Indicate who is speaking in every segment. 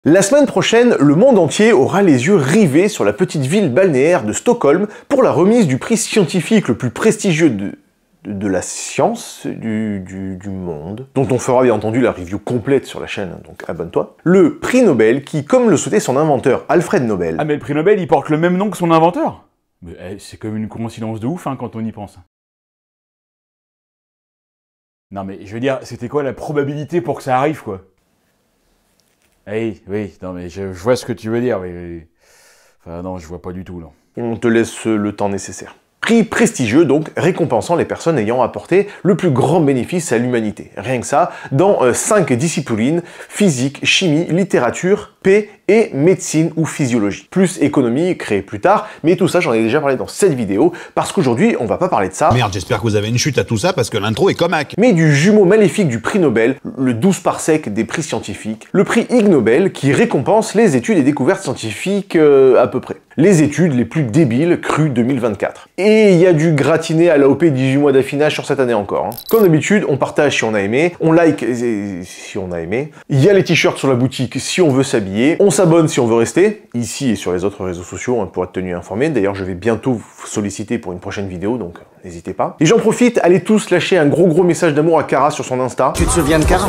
Speaker 1: La semaine prochaine, le monde entier aura les yeux rivés sur la petite ville balnéaire de Stockholm pour la remise du prix scientifique le plus prestigieux de la science du monde, dont on fera bien entendu la review complète sur la chaîne, donc abonne-toi. Le prix Nobel qui, comme le souhaitait son inventeur Alfred Nobel...
Speaker 2: Ah mais le prix Nobel, il porte le même nom que son inventeur? Mais c'est comme une coïncidence de ouf hein, quand on y pense. Non mais je veux dire, c'était quoi la probabilité pour que ça arrive quoi? Oui, non mais je vois ce que tu veux dire, mais... Enfin non, je vois pas du tout, non.
Speaker 1: On te laisse le temps nécessaire. Prix prestigieux, donc, récompensant les personnes ayant apporté le plus grand bénéfice à l'humanité. Rien que ça, dans 5 disciplines, physique, chimie, littérature, paix et médecine ou physiologie. Plus économie, créée plus tard, mais tout ça, j'en ai déjà parlé dans cette vidéo, parce qu'aujourd'hui, on va pas parler de ça.
Speaker 3: Merde, j'espère que vous avez une chute à tout ça, parce que l'intro est comaque.
Speaker 1: Mais du jumeau maléfique du prix Nobel, le 12 parsec des prix scientifiques, le prix Ig Nobel, qui récompense les études et découvertes scientifiques à peu près. Les études les plus débiles crues 2024. Et il y a du gratiné à l'AOP 18 mois d'affinage sur cette année encore. Hein. Comme d'habitude, on partage si on a aimé, on like si on a aimé, il y a les t-shirts sur la boutique si on veut s'habiller, on s'abonne si on veut rester, ici et sur les autres réseaux sociaux pour être tenu informé. D'ailleurs, je vais bientôt vous solliciter pour une prochaine vidéo, donc n'hésitez pas. Et j'en profite, allez tous lâcher un gros message d'amour à Cara sur son Insta.
Speaker 3: Tu te souviens de Cara?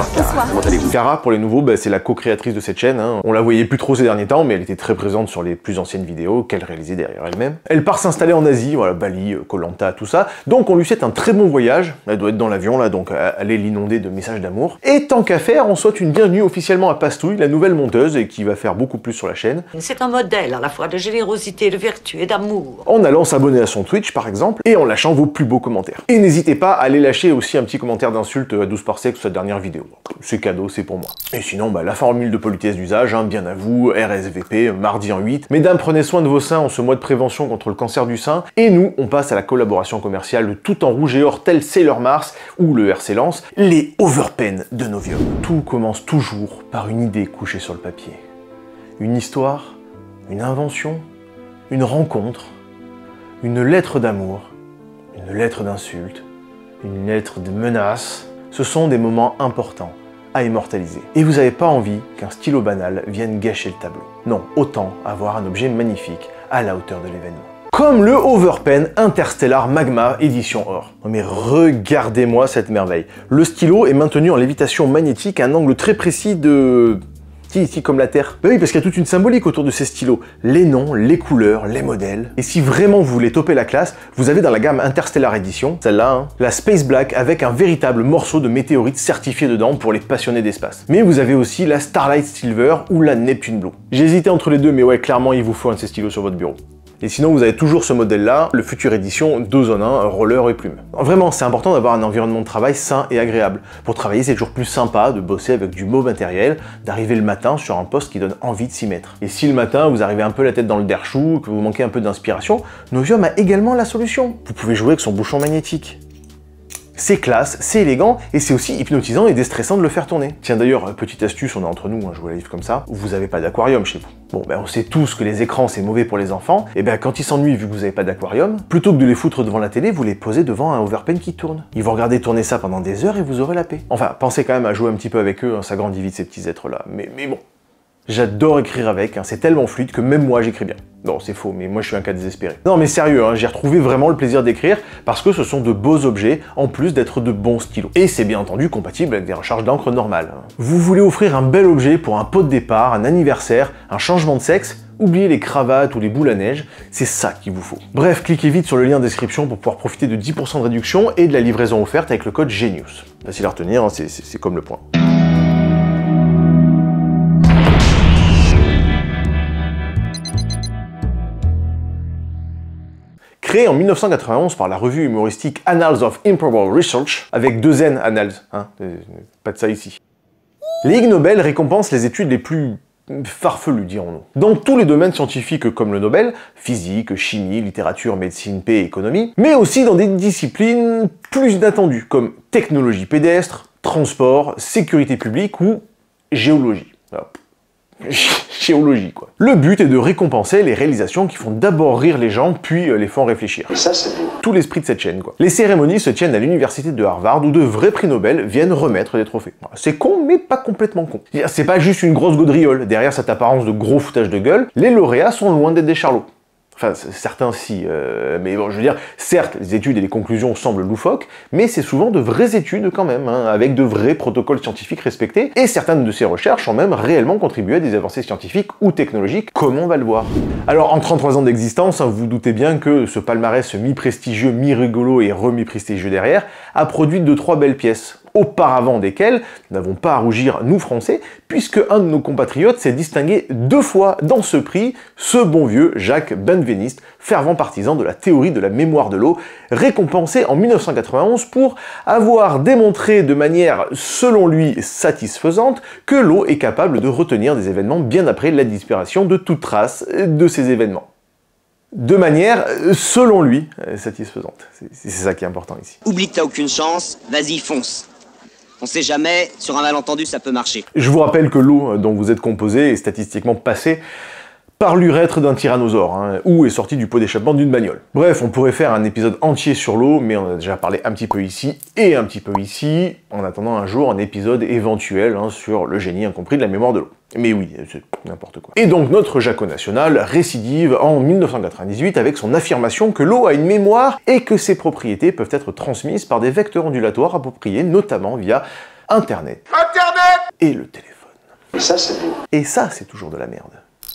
Speaker 1: Comment allez-vous? Cara, pour les nouveaux, c'est la co-créatrice de cette chaîne. Hein. On la voyait plus trop ces derniers temps, mais elle était très présente sur les plus anciennes vidéos qu'elle réalisait derrière elle-même. Elle part s'installer en Asie, voilà, Bali, Koh Lanta, tout ça. Donc on lui souhaite un très bon voyage. Elle doit être dans l'avion là, donc allez l'inonder de messages d'amour. Et tant qu'à faire, on souhaite une bienvenue officiellement à Pastouille, la nouvelle monteuse, et qui va faire beaucoup plus sur la chaîne.
Speaker 4: C'est un modèle à la fois de générosité, de vertu et d'amour.
Speaker 1: En allant s'abonner à son Twitch par exemple, et en lâchant vos plus beaux commentaires. Et n'hésitez pas à aller lâcher aussi un petit commentaire d'insulte à 12 parsec sur sa dernière vidéo. C'est cadeau, c'est pour moi. Et sinon, la formule de politesse d'usage, hein, bien à vous, RSVP, mardi en 8. Mesdames, prenez soin de vos seins en ce mois de prévention contre le cancer du sein. Et nous, on passe à la collaboration commerciale de tout en rouge et or, tel Sailor Mars ou le RC Lance, les overpen de Novium. Tout commence toujours par une idée couchée sur le papier. Une histoire, une invention, une rencontre, une lettre d'amour, une lettre d'insulte, une lettre de menace. Ce sont des moments importants à immortaliser. Et vous n'avez pas envie qu'un stylo banal vienne gâcher le tableau. Non, autant avoir un objet magnifique à la hauteur de l'événement. Comme le Overpen Interstellar Magma édition or. Mais regardez-moi cette merveille. Le stylo est maintenu en lévitation magnétique à un angle très précis de... Ici comme la Terre. Oui, parce qu'il y a toute une symbolique autour de ces stylos. Les noms, les couleurs, les modèles. Et si vraiment vous voulez toper la classe, vous avez dans la gamme Interstellar Edition, celle-là, hein, la Space Black avec un véritable morceau de météorite certifié dedans pour les passionnés d'espace. Mais vous avez aussi la Starlight Silver ou la Neptune Blue. J'ai hésité entre les deux, mais ouais, clairement, il vous faut un de ces stylos sur votre bureau. Et sinon, vous avez toujours ce modèle-là, le futur édition 2 en 1, roller et plume. Vraiment, c'est important d'avoir un environnement de travail sain et agréable. Pour travailler, c'est toujours plus sympa de bosser avec du beau matériel, d'arriver le matin sur un poste qui donne envie de s'y mettre. Et si le matin, vous arrivez un peu la tête dans le derchou, que vous manquez un peu d'inspiration, Novium a également la solution. Vous pouvez jouer avec son bouchon magnétique. C'est classe, c'est élégant, et c'est aussi hypnotisant et déstressant de le faire tourner. Tiens d'ailleurs, petite astuce, on est entre nous, je vous la livre comme ça, vous n'avez pas d'aquarium chez vous. Bon, on sait tous que les écrans c'est mauvais pour les enfants, et quand ils s'ennuient vu que vous n'avez pas d'aquarium, plutôt que de les foutre devant la télé, vous les posez devant un Overpen qui tourne. Ils vont regarder tourner ça pendant des heures et vous aurez la paix. Enfin, pensez quand même à jouer un petit peu avec eux, hein, ça grandit vite ces petits êtres-là, mais bon. J'adore écrire avec, hein, c'est tellement fluide que même moi j'écris bien. Non, c'est faux, mais moi je suis un cas désespéré. Non mais sérieux, hein, j'ai retrouvé vraiment le plaisir d'écrire parce que ce sont de beaux objets, en plus d'être de bons stylos. Et c'est bien entendu compatible avec des recharges d'encre normales. Vous voulez offrir un bel objet pour un pot de départ, un anniversaire, un changement de sexe? Oubliez les cravates ou les boules à neige, c'est ça qu'il vous faut. Bref, cliquez vite sur le lien en description pour pouvoir profiter de 10% de réduction et de la livraison offerte avec le code GENIUS. Facile à retenir, hein, c'est comme le point. Créé en 1991 par la revue humoristique Annals of Improbable Research, avec 2 N Annals, hein, pas de ça ici. Les Ig Nobel récompensent les études les plus farfelues, dirons-nous. Dans tous les domaines scientifiques comme le Nobel, physique, chimie, littérature, médecine, paix, économie, mais aussi dans des disciplines plus inattendues, comme technologie pédestre, transport, sécurité publique ou géologie. Alors, Géologie, quoi. Le but est de récompenser les réalisations qui font d'abord rire les gens, puis les font réfléchir.
Speaker 5: Et ça, c'est beau.
Speaker 1: Tout l'esprit de cette chaîne, quoi. Les cérémonies se tiennent à l'université de Harvard, où de vrais prix Nobel viennent remettre des trophées. C'est con, mais pas complètement con. C'est pas juste une grosse gaudriole. Derrière cette apparence de gros foutage de gueule, les lauréats sont loin d'être des charlots. Enfin, certains si, mais bon, je veux dire, certes, les études et les conclusions semblent loufoques, mais c'est souvent de vraies études quand même, hein, avec de vrais protocoles scientifiques respectés, et certaines de ces recherches ont même réellement contribué à des avancées scientifiques ou technologiques, comme on va le voir. Alors, en 33 ans d'existence, hein, vous doutez bien que ce palmarès mi-prestigieux, mi-rigolo et remi-prestigieux derrière a produit 2-3 belles pièces. Auparavant desquels nous n'avons pas à rougir, nous Français, puisque un de nos compatriotes s'est distingué 2 fois dans ce prix, ce bon vieux Jacques Benveniste, fervent partisan de la théorie de la mémoire de l'eau, récompensé en 1991 pour avoir démontré de manière, selon lui, satisfaisante, que l'eau est capable de retenir des événements bien après la disparition de toute trace de ces événements. De manière, selon lui, satisfaisante. C'est ça qui est important ici.
Speaker 6: Oublie que t'as aucune chance, vas-y, fonce. On sait jamais, sur un malentendu, ça peut marcher.
Speaker 1: Je vous rappelle que l'eau dont vous êtes composé est statistiquement passée par l'urètre d'un tyrannosaure, hein, ou est sortie du pot d'échappement d'une bagnole. Bref, on pourrait faire un épisode entier sur l'eau, mais on a déjà parlé un petit peu ici, et un petit peu ici, en attendant un jour un épisode éventuel hein, sur le génie incompris de la mémoire de l'eau. Mais oui, c'est n'importe quoi. Et donc notre Jaco national récidive en 1998 avec son affirmation que l'eau a une mémoire et que ses propriétés peuvent être transmises par des vecteurs ondulatoires appropriés, notamment via Internet. Et le téléphone.
Speaker 5: Et ça, c'est beau.
Speaker 1: Et ça, c'est toujours de la merde.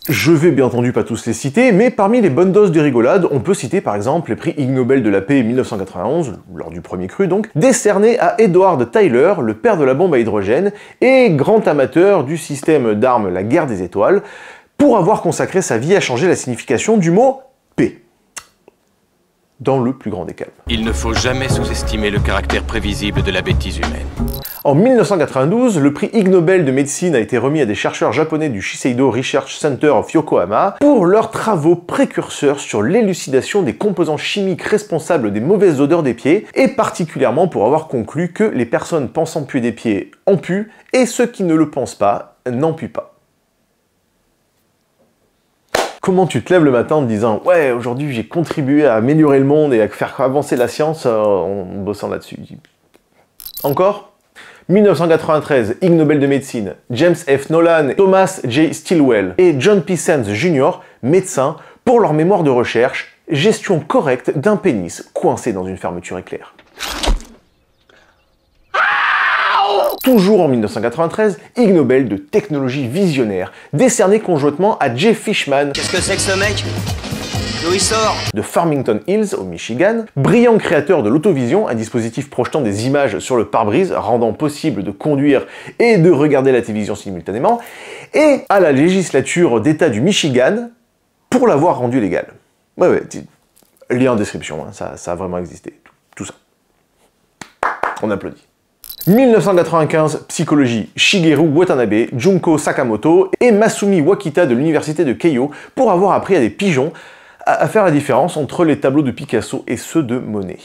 Speaker 1: Je vais bien entendu pas tous les citer, mais parmi les bonnes doses de rigolade, on peut citer par exemple les prix Ig Nobel de la paix 1991, lors du premier cru donc, décernés à Edward Tyler, le père de la bombe à hydrogène, et grand amateur du système d'armes La Guerre des Étoiles, pour avoir consacré sa vie à changer la signification du mot paix. Dans le plus grand des calmes.
Speaker 7: Il ne faut jamais sous-estimer le caractère prévisible de la bêtise humaine.
Speaker 1: En 1992, le prix Ig Nobel de médecine a été remis à des chercheurs japonais du Shiseido Research Center of Yokohama pour leurs travaux précurseurs sur l'élucidation des composants chimiques responsables des mauvaises odeurs des pieds, et particulièrement pour avoir conclu que les personnes pensant puer des pieds en puent, et ceux qui ne le pensent pas n'en puent pas. Comment tu te lèves le matin en te disant « Ouais, aujourd'hui j'ai contribué à améliorer le monde et à faire avancer la science en bossant là-dessus ». Encore 1993, Ig Nobel de médecine, James F. Nolan, Thomas J. Stilwell et John P. Sands Jr., médecins, pour leur mémoire de recherche « Gestion correcte d'un pénis coincé dans une fermeture éclair ». Toujours en 1993, Ig Nobel de technologie visionnaire, décerné conjointement à Jay Fishman.
Speaker 6: Qu'est-ce que c'est que ce mec? D'où il sort?
Speaker 1: De Farmington Hills, au Michigan, brillant créateur de l'autovision, un dispositif projetant des images sur le pare-brise, rendant possible de conduire et de regarder la télévision simultanément, et à la législature d'État du Michigan, pour l'avoir rendu légal. Ouais, lien en description, hein, ça a vraiment existé, tout ça. On applaudit. 1995, psychologie, Shigeru Watanabe, Junko Sakamoto et Masumi Wakita de l'université de Keio pour avoir appris à des pigeons à faire la différence entre les tableaux de Picasso et ceux de Monet.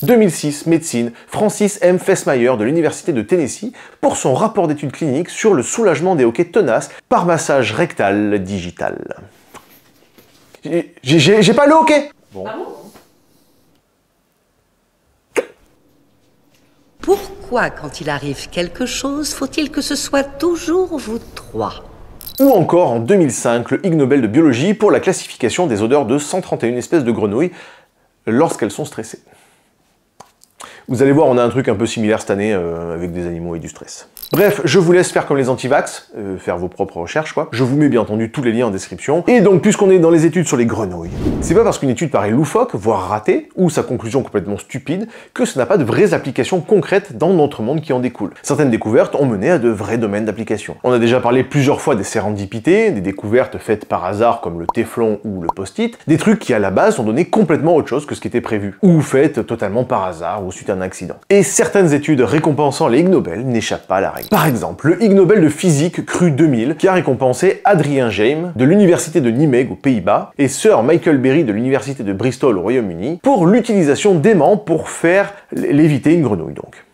Speaker 1: 2006, médecine, Francis M. Fessmeyer de l'université de Tennessee pour son rapport d'études cliniques sur le soulagement des hoquets tenaces par massage rectal digital. J'ai pas le hoquet. Bon.
Speaker 4: Ah bon? Pourquoi, quand il arrive quelque chose, faut-il que ce soit toujours vous trois?
Speaker 1: Ou encore en 2005, le Ig Nobel de biologie pour la classification des odeurs de 131 espèces de grenouilles lorsqu'elles sont stressées. Vous allez voir, on a un truc un peu similaire cette année avec des animaux et du stress. Bref, je vous laisse faire comme les anti-vax, faire vos propres recherches quoi. Je vous mets bien entendu tous les liens en description. Et donc, puisqu'on est dans les études sur les grenouilles, c'est pas parce qu'une étude paraît loufoque, voire ratée, ou sa conclusion complètement stupide, que ça n'a pas de vraies applications concrètes dans notre monde qui en découle. Certaines découvertes ont mené à de vrais domaines d'application. On a déjà parlé plusieurs fois des sérendipités, des découvertes faites par hasard comme le téflon ou le post-it, des trucs qui à la base ont donné complètement autre chose que ce qui était prévu, ou faites totalement par hasard ou suite à un accident. Et certaines études récompensant les Ig Nobel n'échappent pas à la règle. Par exemple, le Ig Nobel de physique cru 2000 qui a récompensé Adrien Jaime de l'université de Nijmegen aux Pays-Bas et Sir Michael Berry de l'université de Bristol au Royaume-Uni pour l'utilisation d'aimants pour faire léviter une grenouille donc.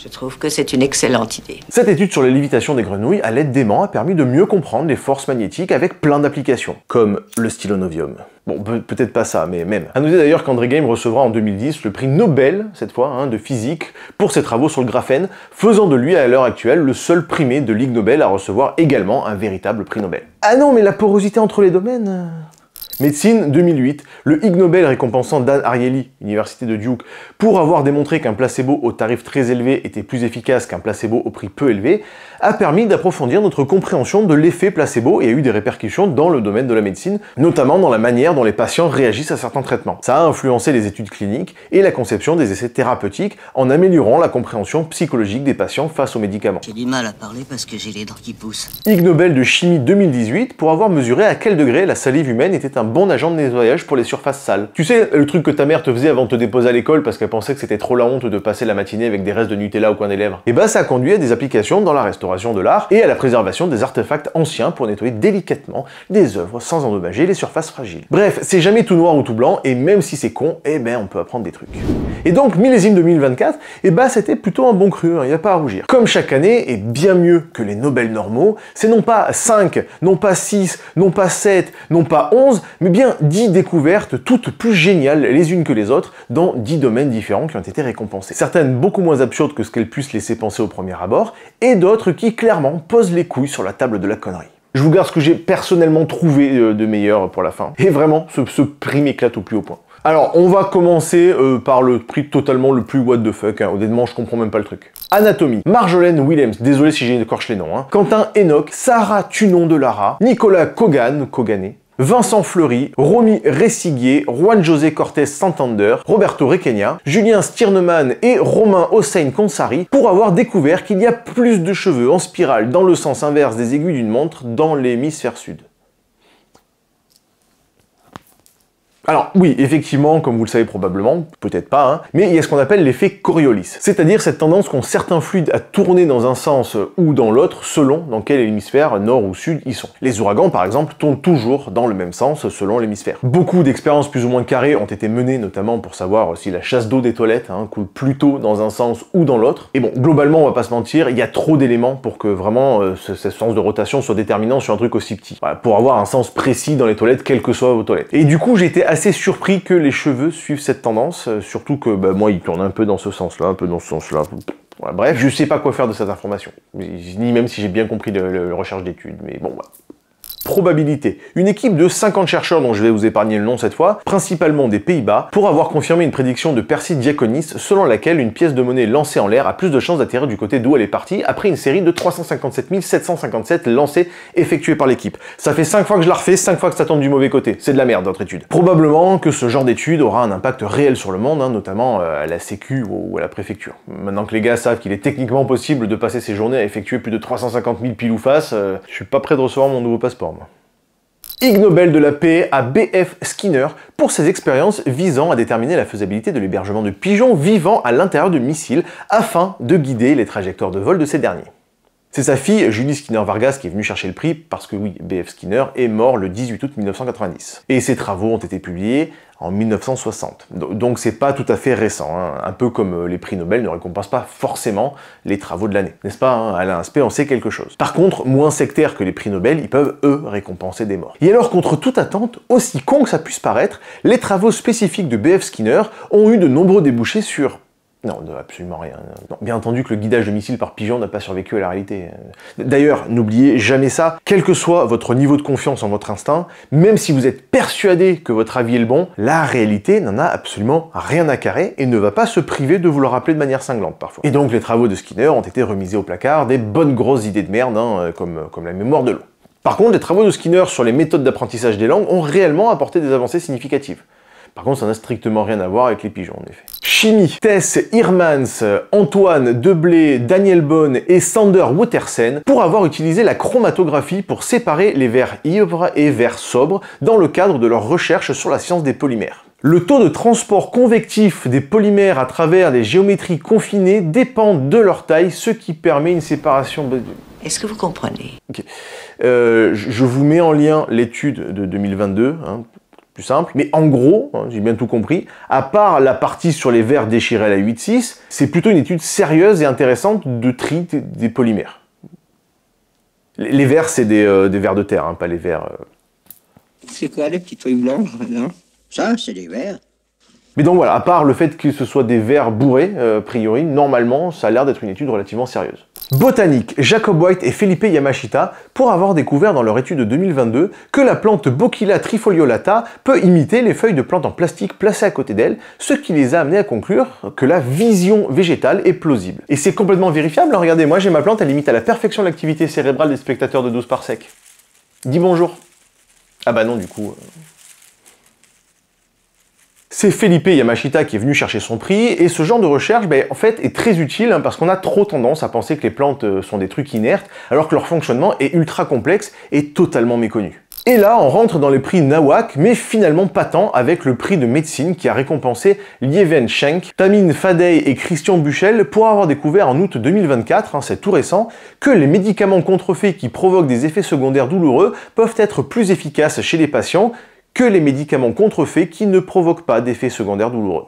Speaker 4: Je trouve que c'est une excellente idée.
Speaker 1: Cette étude sur la lévitation des grenouilles à l'aide d'aimants a permis de mieux comprendre les forces magnétiques avec plein d'applications, comme le stylonovium. Bon, peut-être pas ça, mais même. À noter d'ailleurs qu'André Geim recevra en 2010 le prix Nobel, cette fois, de physique, pour ses travaux sur le graphène, faisant de lui à l'heure actuelle le seul primé de Ligue Nobel à recevoir également un véritable prix Nobel. Ah non, mais la porosité entre les domaines... Médecine 2008, le Ig Nobel récompensant Dan Ariely, Université de Duke, pour avoir démontré qu'un placebo au tarif très élevé était plus efficace qu'un placebo au prix peu élevé, a permis d'approfondir notre compréhension de l'effet placebo et a eu des répercussions dans le domaine de la médecine, notamment dans la manière dont les patients réagissent à certains traitements. Ça a influencé les études cliniques et la conception des essais thérapeutiques en améliorant la compréhension psychologique des patients face aux médicaments.
Speaker 6: J'ai du mal à parler parce que j'ai les dents qui poussent.
Speaker 1: Ig Nobel de chimie 2018 pour avoir mesuré à quel degré la salive humaine était un bon agent de nettoyage pour les surfaces sales. Tu sais, le truc que ta mère te faisait avant de te déposer à l'école parce qu'elle pensait que c'était trop la honte de passer la matinée avec des restes de Nutella au coin des lèvres. Et bah ça a conduit à des applications dans la restauration de l'art et à la préservation des artefacts anciens pour nettoyer délicatement des œuvres sans endommager les surfaces fragiles. Bref, c'est jamais tout noir ou tout blanc et même si c'est con, eh ben on peut apprendre des trucs. Et donc millésime 2024, eh bah c'était plutôt un bon cru, y a pas à rougir. Comme chaque année, et bien mieux que les Nobel normaux, c'est non pas 5, non pas 6, non pas 7, non pas 11, mais bien 10 découvertes, toutes plus géniales les unes que les autres, dans 10 domaines différents qui ont été récompensés. Certaines beaucoup moins absurdes que ce qu'elles puissent laisser penser au premier abord, et d'autres qui clairement posent les couilles sur la table de la connerie. Je vous garde ce que j'ai personnellement trouvé de meilleur pour la fin. Et vraiment, ce prix m'éclate au plus haut point. Alors, on va commencer par le prix totalement le plus what the fuck, honnêtement, je comprends même pas le truc. Anatomie, Marjolaine Willems, désolé si j'ai écorché les noms, Quentin Enoch, Sarah Tunon de Lara, Nicolas Kogané, Vincent Fleury, Romy Ressiguier, Juan José Cortés Santander, Roberto Requena, Julien Stirneman et Romain Hossein Consari pour avoir découvert qu'il y a plus de cheveux en spirale dans le sens inverse des aiguilles d'une montre dans l'hémisphère sud. Alors oui, effectivement, comme vous le savez probablement, peut-être pas, mais il y a ce qu'on appelle l'effet Coriolis, c'est-à-dire cette tendance qu'ont certains fluides à tourner dans un sens ou dans l'autre selon dans quel hémisphère, nord ou sud, ils sont. Les ouragans, par exemple, tournent toujours dans le même sens selon l'hémisphère. Beaucoup d'expériences plus ou moins carrées ont été menées, notamment pour savoir si la chasse d'eau des toilettes coule plutôt dans un sens ou dans l'autre. Et bon, globalement, on va pas se mentir, il y a trop d'éléments pour que vraiment ce sens de rotation soit déterminant sur un truc aussi petit. Voilà, pour avoir un sens précis dans les toilettes, quelles que soient vos toilettes. Et du coup, j'ai été assez surpris que les cheveux suivent cette tendance, surtout que moi ils tournent un peu dans ce sens-là, un peu dans ce sens-là. Voilà, bref, je sais pas quoi faire de cette information, ni même si j'ai bien compris la recherche d'études, mais bon, voilà. Probabilité. Une équipe de 50 chercheurs dont je vais vous épargner le nom cette fois, principalement des Pays-Bas, pour avoir confirmé une prédiction de Percy Diaconis selon laquelle une pièce de monnaie lancée en l'air a plus de chances d'atterrir du côté d'où elle est partie après une série de 357 757 lancés effectués par l'équipe. Ça fait 5 fois que je la refais, 5 fois que ça tombe du mauvais côté. C'est de la merde votre étude. Probablement que ce genre d'étude aura un impact réel sur le monde, notamment à la Sécu ou à la préfecture. Maintenant que les gars savent qu'il est techniquement possible de passer ses journées à effectuer plus de 350 000 pile ou face, je suis pas prêt de recevoir mon nouveau passeport. Ig Nobel de la paix à B.F. Skinner pour ses expériences visant à déterminer la faisabilité de l'hébergement de pigeons vivant à l'intérieur de missiles afin de guider les trajectoires de vol de ces derniers. C'est sa fille, Julie Skinner-Vargas, qui est venue chercher le prix parce que oui, B.F. Skinner est mort le 18 août 1990. Et ses travaux ont été publiés en 1960. Donc c'est pas tout à fait récent, un peu comme les prix Nobel ne récompensent pas forcément les travaux de l'année. N'est-ce pas, Alain Aspect en sait quelque chose. Par contre, moins sectaires que les prix Nobel, ils peuvent, eux, récompenser des morts. Et alors, contre toute attente, aussi con que ça puisse paraître, les travaux spécifiques de B.F. Skinner ont eu de nombreux débouchés sur... Non, absolument rien. Non, bien entendu que le guidage de missiles par pigeon n'a pas survécu à la réalité. D'ailleurs, n'oubliez jamais ça, quel que soit votre niveau de confiance en votre instinct, même si vous êtes persuadé que votre avis est le bon, la réalité n'en a absolument rien à carrer et ne va pas se priver de vous le rappeler de manière cinglante parfois. Et donc les travaux de Skinner ont été remisés au placard des bonnes grosses idées de merde, comme la mémoire de l'eau. Par contre, les travaux de Skinner sur les méthodes d'apprentissage des langues ont réellement apporté des avancées significatives. Par contre, ça n'a strictement rien à voir avec les pigeons, en effet. Chimie. Tess Irmans, Antoine Deblé, Daniel Bonne et Sander Woutersen pour avoir utilisé la chromatographie pour séparer les vers ivres et vers sobres dans le cadre de leurs recherches sur la science des polymères. Le taux de transport convectif des polymères à travers les géométries confinées dépend de leur taille, ce qui permet une séparation...
Speaker 4: Est-ce que vous comprenez?
Speaker 1: Okay. Je vous mets en lien l'étude de 2022, plus simple. Mais en gros, hein, j'ai bien tout compris, à part la partie sur les verres déchirés à la 8.6, c'est plutôt une étude sérieuse et intéressante de tri des polymères. Les verres, c'est des vers de terre, hein, pas les verres...
Speaker 6: C'est quoi les petites feuilles blanches, non? Ça, c'est des verres.
Speaker 1: Mais donc voilà, à part le fait que ce soit des vers bourrés, a priori, normalement, ça a l'air d'être une étude relativement sérieuse. Botanique, Jacob White et Felipe Yamashita, pour avoir découvert dans leur étude de 2022 que la plante Bochylla trifoliolata peut imiter les feuilles de plantes en plastique placées à côté d'elle, ce qui les a amenés à conclure que la vision végétale est plausible. Et c'est complètement vérifiable, hein, regardez, moi j'ai ma plante, elle imite à la perfection l'activité cérébrale des spectateurs de 12 par sec. Dis bonjour. Ah bah non, du coup... C'est Felipe Yamashita qui est venu chercher son prix, et ce genre de recherche, en fait, est très utile hein, parce qu'on a trop tendance à penser que les plantes sont des trucs inertes, alors que leur fonctionnement est ultra complexe et totalement méconnu. Et là, on rentre dans les prix Nawak, mais finalement pas tant avec le prix de médecine qui a récompensé Lieven Schenk, Tamine Fadey et Christian Buchel pour avoir découvert en août 2024, hein, c'est tout récent, que les médicaments contrefaits qui provoquent des effets secondaires douloureux peuvent être plus efficaces chez les patients que les médicaments contrefaits qui ne provoquent pas d'effets secondaires douloureux.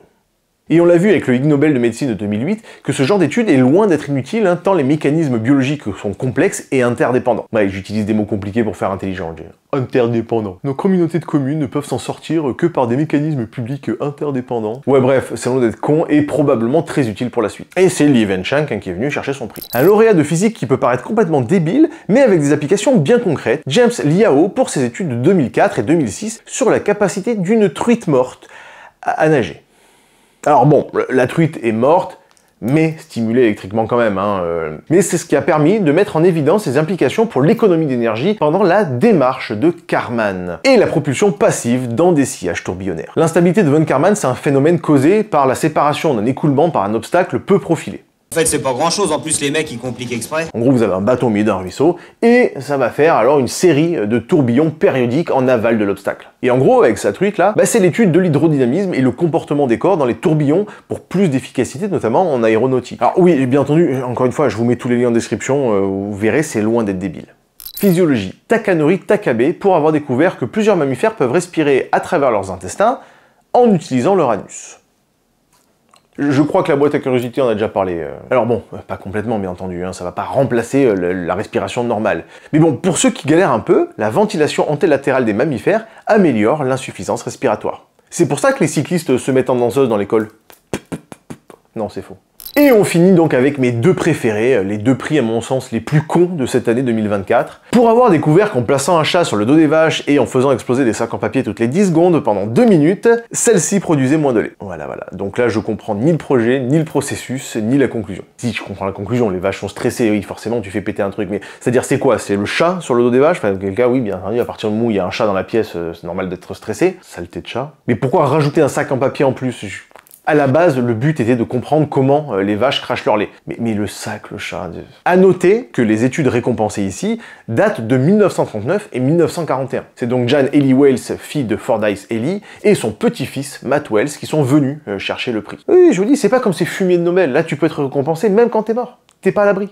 Speaker 1: Et on l'a vu avec le Ig Nobel de médecine de 2008, que ce genre d'étude est loin d'être inutile, hein, tant les mécanismes biologiques sont complexes et interdépendants. Ouais, j'utilise des mots compliqués pour faire intelligent, interdépendant. Nos communautés de communes ne peuvent s'en sortir que par des mécanismes publics interdépendants. Ouais bref, c'est loin d'être con et probablement très utile pour la suite. Et c'est Lieven Schenk qui est venu chercher son prix. Un lauréat de physique qui peut paraître complètement débile, mais avec des applications bien concrètes, James Liao pour ses études de 2004 et 2006 sur la capacité d'une truite morte à nager. Alors bon, la truite est morte, mais stimulée électriquement quand même. Hein, Mais c'est ce qui a permis de mettre en évidence ses implications pour l'économie d'énergie pendant la démarche de Kármán et la propulsion passive dans des sillages tourbillonnaires. L'instabilité de von Kármán, c'est un phénomène causé par la séparation d'un écoulement par un obstacle peu profilé.
Speaker 5: En fait, c'est pas grand chose, en plus les mecs ils compliquent exprès.
Speaker 1: En gros, vous avez un bâton au milieu d'un ruisseau, et ça va faire alors une série de tourbillons périodiques en aval de l'obstacle. Et en gros, avec sa truite là, c'est l'étude de l'hydrodynamisme et le comportement des corps dans les tourbillons pour plus d'efficacité, notamment en aéronautique. Alors oui, bien entendu, encore une fois, je vous mets tous les liens en description, vous verrez, c'est loin d'être débile. Physiologie, Takanori Takabe, pour avoir découvert que plusieurs mammifères peuvent respirer à travers leurs intestins en utilisant leur anus. Je crois que la boîte à curiosité en a déjà parlé. Alors bon, pas complètement bien entendu, hein, ça va pas remplacer la respiration normale. Mais bon, pour ceux qui galèrent un peu, la ventilation antélatérale des mammifères améliore l'insuffisance respiratoire. C'est pour ça que les cyclistes se mettent en danseuse dans l'école. Non, c'est faux. Et on finit donc avec mes deux préférés, les deux prix à mon sens les plus cons de cette année 2024. Pour avoir découvert qu'en plaçant un chat sur le dos des vaches et en faisant exploser des sacs en papier toutes les 10 secondes pendant 2 minutes, celle-ci produisait moins de lait. Voilà. Donc là, je comprends ni le projet, ni le processus, ni la conclusion. Si, je comprends la conclusion, les vaches sont stressées, oui, forcément, tu fais péter un truc, mais c'est-à-dire c'est quoi? C'est le chat sur le dos des vaches? Enfin, dans quel cas, oui, bien entendu, à partir du moment où il y a un chat dans la pièce, c'est normal d'être stressé. Saleté de chat. Mais pourquoi rajouter un sac en papier en plus? À la base, le but était de comprendre comment les vaches crachent leur lait. Mais le sac, le chat... À noter que les études récompensées ici datent de 1939 et 1941. C'est donc Jan Ellie Wells, fille de Fordyce Ellie, et son petit-fils, Matt Wells, qui sont venus chercher le prix. Oui, je vous dis, c'est pas comme ces fumiers de Nobel. Là, tu peux être récompensé même quand t'es mort. T'es pas à l'abri.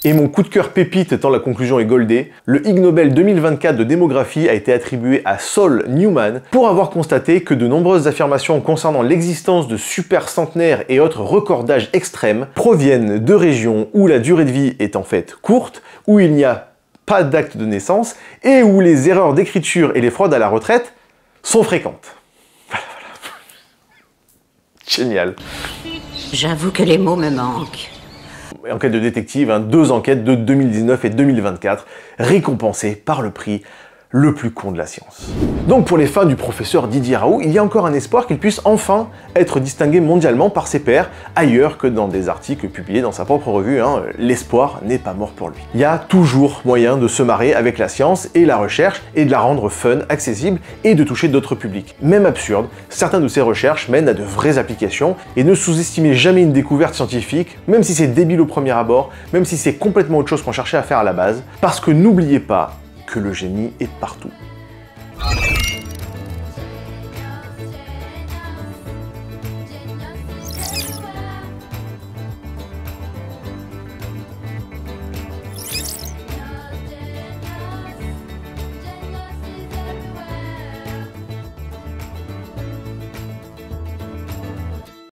Speaker 1: Et mon coup de cœur pépite, tant la conclusion est goldée, le Ig Nobel 2024 de démographie a été attribué à Saul Newman pour avoir constaté que de nombreuses affirmations concernant l'existence de super centenaires et autres records d'âge extrêmes proviennent de régions où la durée de vie est en fait courte, où il n'y a pas d'acte de naissance et où les erreurs d'écriture et les fraudes à la retraite sont fréquentes. Voilà. Génial.
Speaker 4: J'avoue que les mots me manquent.
Speaker 1: Enquête de détective, 2 enquêtes de 2019 et 2024, récompensées par le prix le plus con de la science. Donc pour les fans du professeur Didier Raoult, il y a encore un espoir qu'il puisse enfin être distingué mondialement par ses pairs, ailleurs que dans des articles publiés dans sa propre revue. L'espoir n'est pas mort pour lui. Il y a toujours moyen de se marrer avec la science et la recherche et de la rendre fun, accessible et de toucher d'autres publics. Même absurde, certaines de ces recherches mènent à de vraies applications et ne sous-estimez jamais une découverte scientifique, même si c'est débile au premier abord, même si c'est complètement autre chose qu'on cherchait à faire à la base, parce que n'oubliez pas que le génie est partout.